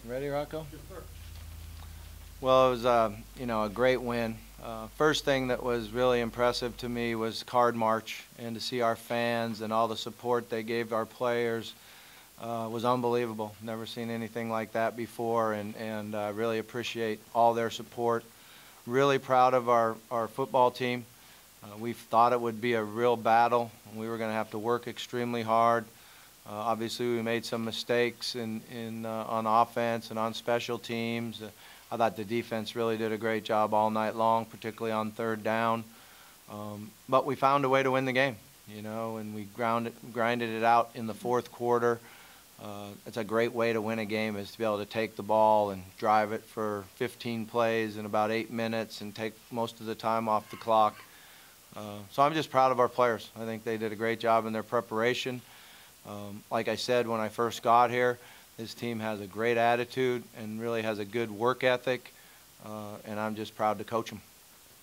Ready, Rocco? Yes, sir. Well, it was a great win. First thing that was really impressive to me was Card March, and to see our fans and all the support they gave our players was unbelievable. Never seen anything like that before, and really appreciate all their support. Really proud of our football team. We thought it would be a real battle. We were going to have to work extremely hard. Obviously, we made some mistakes on offense and on special teams. I thought the defense really did a great job all night long, particularly on third down. But we found a way to win the game, and we grinded it out in the fourth quarter. It's a great way to win a game, is to be able to take the ball and drive it for 15 plays in about 8 minutes and take most of the time off the clock. So I'm just proud of our players. I think they did a great job in their preparation. Like I said when I first got here, this team has a great attitude and really has a good work ethic, and I'm just proud to coach them.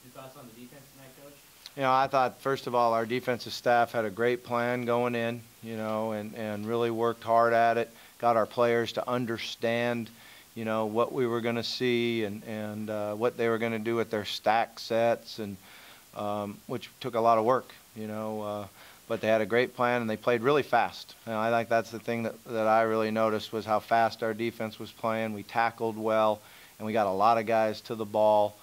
Your thoughts on the defense tonight, Coach? I thought, first of all, our defensive staff had a great plan going in, and really worked hard at it, got our players to understand, what we were going to see and what they were going to do with their stack sets, and which took a lot of work, but they had a great plan and they played really fast. I think that's the thing that I really noticed, was how fast our defense was playing. We tackled well, and we got a lot of guys to the ball.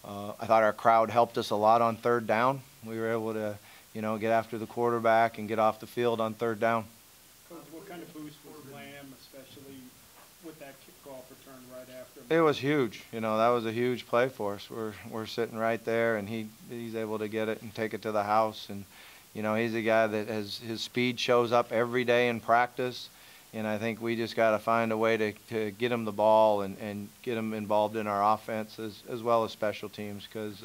I thought our crowd helped us a lot on third down. We were able to, get after the quarterback and get off the field on third down. Coach, what kind of boost was Lamb, especially with that kickoff return right after? It was huge. That was a huge play for us. We're sitting right there, and he's able to get it and take it to the house. And he's a guy that his speed shows up every day in practice, and I think we just got to find a way to get him the ball and get him involved in our offense as well as special teams, because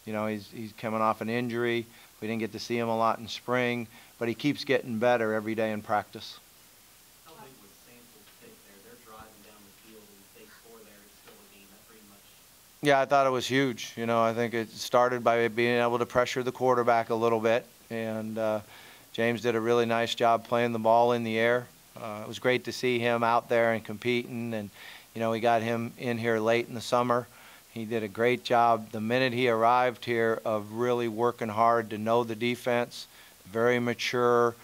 he's coming off an injury. We didn't get to see him a lot in spring, but he keeps getting better every day in practice. How big was Samson's pick there? They're driving down the field, and if they score there, it's still a game. That pretty much. Yeah, I thought it was huge. I think it started by being able to pressure the quarterback a little bit, and James did a really nice job playing the ball in the air. It was great to see him out there and competing, and we got him in here late in the summer. He did a great job the minute he arrived here of really working hard to know the defense, very mature,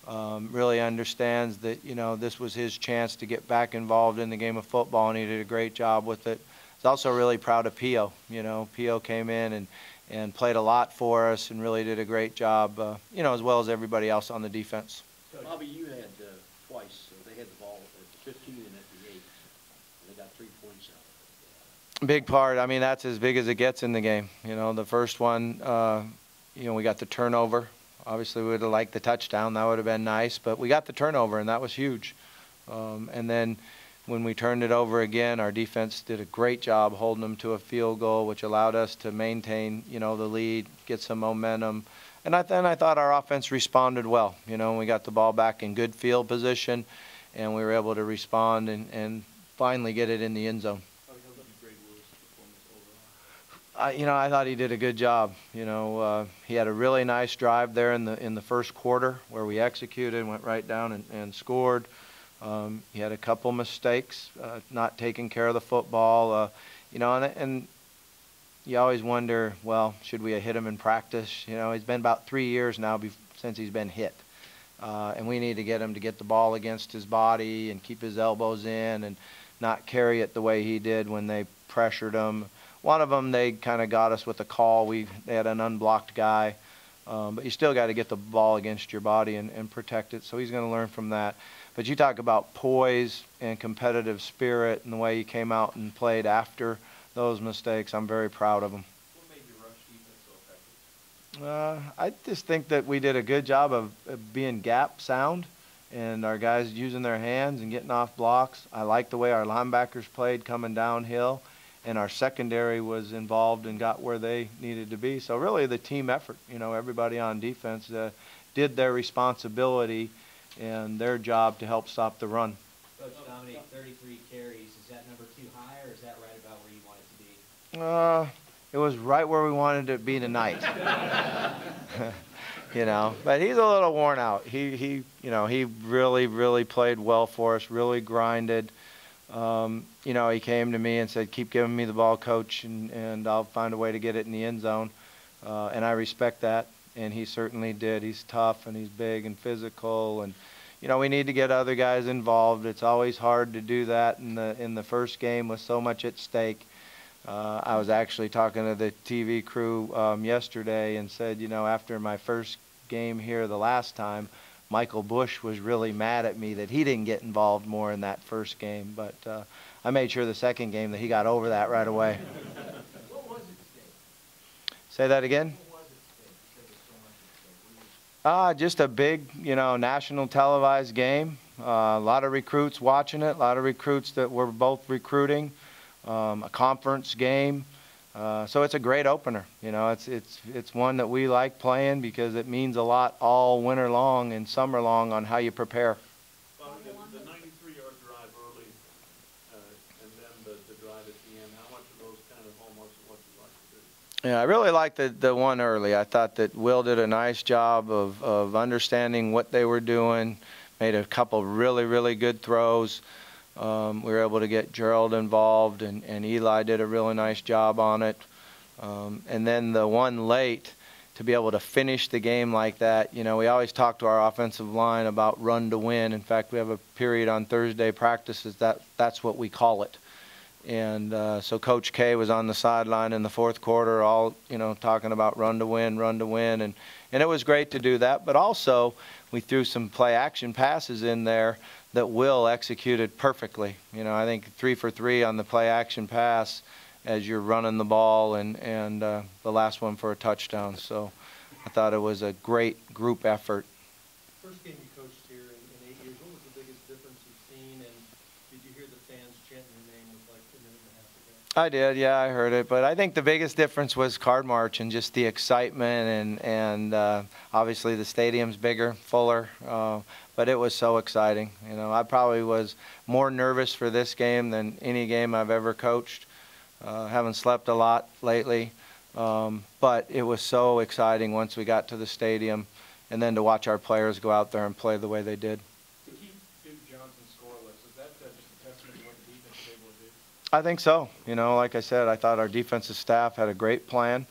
really understands that this was his chance to get back involved in the game of football, and he did a great job with it. I was also really proud of Pio. Pio came in and played a lot for us and really did a great job, as well as everybody else on the defense. Bobby, you had twice. They had the ball at the 15 and at the 8. And they got 3 points out. Big part. I mean, that's as big as it gets in the game. The first one, we got the turnover. Obviously, we would have liked the touchdown. That would have been nice. But we got the turnover, and that was huge. And then when we turned it over again, our defense did a great job holding them to a field goal, which allowed us to maintain, the lead, get some momentum. And then I thought our offense responded well. We got the ball back in good field position, and we were able to respond and finally get it in the end zone. I thought he did a good job. He had a really nice drive there in the first quarter where we executed, went right down and scored. He had a couple mistakes, not taking care of the football, and you always wonder, well, should we have hit him in practice? It's been about 3 years now since he's been hit, and we need to get him to get the ball against his body and keep his elbows in and not carry it the way he did when they pressured him. One of them, they kind of got us with a call. They had an unblocked guy, but you still got to get the ball against your body and protect it, so he's going to learn from that. But you talk about poise and competitive spirit and the way he came out and played after those mistakes. I'm very proud of him. What made your rush defense so effective? I just think that we did a good job of being gap sound and our guys using their hands and getting off blocks. I like the way our linebackers played coming downhill, and our secondary was involved and got where they needed to be. So really the team effort, everybody on defense did their responsibility and their job to help stop the run. Coach Dominic, 33 carries. Is that number 2 high, or is that right about where you want it to be? It was right where we wanted it to be tonight. But he's a little worn out. He really played well for us, really grinded. You know, he came to me and said, keep giving me the ball, coach, and I'll find a way to get it in the end zone. And I respect that, and he certainly did. He's tough, and he's big and physical, and you know, we need to get other guys involved. It's always hard to do that in the first game with so much at stake. I was actually talking to the TV crew yesterday and said, you know, after my first game here the last time, Michael Bush was really mad at me that he didn't get involved more in that first game. But I made sure the second game that he got over that right away. What was at stake? Say that again? What was at stake? You said there's so much at stake. Just a big, you know, national televised game. A lot of recruits watching it, a lot of recruits that were both recruiting. A conference game. So it's a great opener. You know, it's one that we like playing because it means a lot all winter long and summer long on how you prepare. Bobby, the 93-yard drive early and then the drive at the end, how much of those kind of hallmarks of what you like to do? Yeah, I really liked the one early. I thought that Will did a nice job of understanding what they were doing, made a couple really, really good throws. We were able to get Gerald involved, and Eli did a really nice job on it. And then the one late, to be able to finish the game like that, you know, we always talk to our offensive line about run to win. In fact, we have a period on Thursday practices that's what we call it. And so Coach K was on the sideline in the fourth quarter, all, you know, talking about run to win, and it was great to do that. But also, we threw some play action passes in there that Will executed perfectly. You know, I think 3 for 3 on the play action pass as you're running the ball, and the last one for a touchdown. So I thought it was a great group effort. First game you coached here in 8 years, what was the biggest difference you've seen, and did you hear the fans chanting your name with like a minute and a half ago? I did, yeah, I heard it. But I think the biggest difference was Card March and just the excitement, and obviously the stadium's bigger, fuller. But it was so exciting. You know, I probably was more nervous for this game than any game I've ever coached. Haven't slept a lot lately. But it was so exciting once we got to the stadium, and then to watch our players go out there and play the way they did. To keep Duke Johnson scoreless, is that just a testament to what the defense is able to do? I think so. You know, like I said, I thought our defensive staff had a great plan.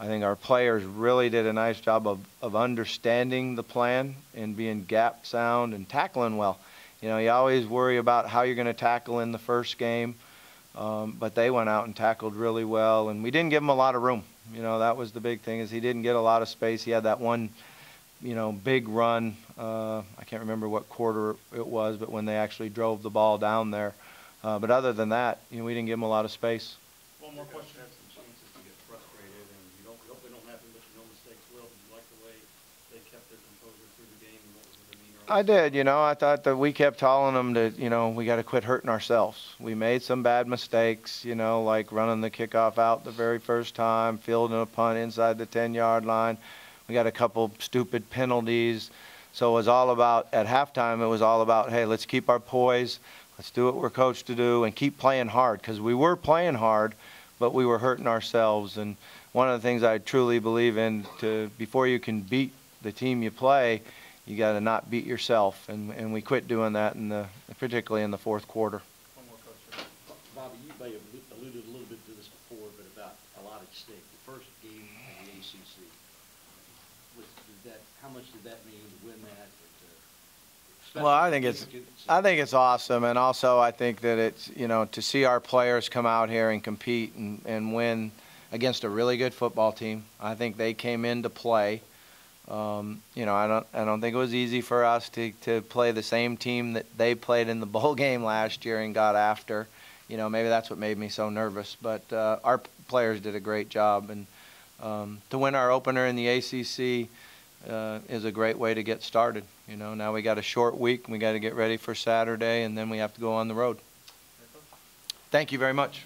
I think our players really did a nice job of understanding the plan and being gap sound and tackling well. You know, you always worry about how you're going to tackle in the first game, but they went out and tackled really well, and we didn't give them a lot of room. You know, that was the big thing, is he didn't get a lot of space. He had that one, you know, big run. I can't remember what quarter it was, but when they actually drove the ball down there. But other than that, you know, we didn't give them a lot of space. One more question. Had some chances to get frustrated, and you hope they don't happen, but you know mistakes will. Did you like the way they kept their composure through the game, and what was the demeanor? I did. You know, I thought that we kept telling them to, you know, we got to quit hurting ourselves. We made some bad mistakes, you know, like running the kickoff out the very first time, fielding a punt inside the 10-yard line. We got a couple stupid penalties. So it was all about, at halftime, it was all about, hey, let's keep our poise. Let's do what we're coached to do and keep playing hard, because we were playing hard, but we were hurting ourselves. And one of the things I truly believe in, before you can beat the team you play, you got to not beat yourself. And we quit doing that, particularly in the fourth quarter. One more question. Bobby, you may have alluded a little bit to this before, but about a lot at stake. The first game in the ACC, how much did that mean to win that? Well, I think it's awesome, and also I think that it's, you know, to see our players come out here and compete and win against a really good football team. I think they came in to play. You know, I don't think it was easy for us to play the same team that they played in the bowl game last year and got after. You know, maybe that's what made me so nervous. But our players did a great job, and to win our opener in the ACC is a great way to get started. You know, now we got a short week, and we got to get ready for Saturday, and then we have to go on the road. Thank you very much.